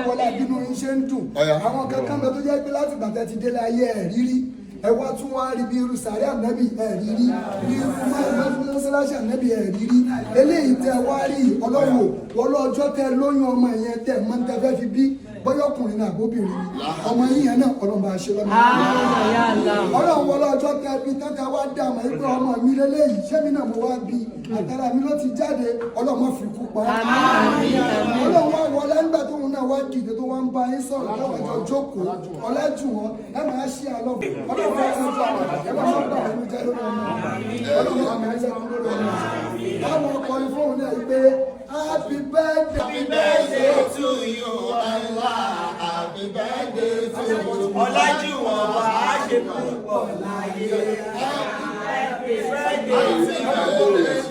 wọlé àbínú yín ṣe ń dùn àwọn kankan bẹ tó jẹ́ pé láti gbàtẹ́ ti délé ayé ẹ̀ rírí ẹ wá tún wá rí bí irú sàárẹ̀ ànábì ẹ̀ rírí bí irú mọ́sálásí ànábì ẹ̀ rírí eléyìí tẹ wá rí ọlọ́wọ́ ọlọ́jọ́ tẹ lóyún ọmọ yẹn tẹ mọ́ tẹ fẹ́ fi bí bọ́yọ̀ ọkùnrin náà àbóbìnrin ni ọmọ yín yẹn náà ọlọ́mọ àṣẹ lọ́mọ ọlọ́run wọlé ọjọ́ tẹ bí tẹ́tẹ́ wá dá àmọ́ ẹgbẹ́ ọmọ mi lélẹ́yìí ṣẹ́mi náà mo wá bí àtàrà mi ló ti jáde ọlọ́mọ fi kú pa ọlọ́run wá wọlé nígbà tó ń náà wá dìde tó wá ń bá yín sọ̀rọ̀ lọ́wọ́ ẹjọ́ jókòó ọlẹ́jù wọn ẹ máa ṣí àlọ́ ọlọ́run wá sí ọjọ́ ẹ máa má bà ẹnu jẹ́ lórí ọmọ ọlọ́run wá máa jẹ́ lórí ọmọ àwọn ọkọ̀ ìfowópamọ́ náà yìí pé happy birthday to you Allah happy birthday to you ọlájúwọ̀n wá ṣe púpọ̀ láyé happy birthday to you.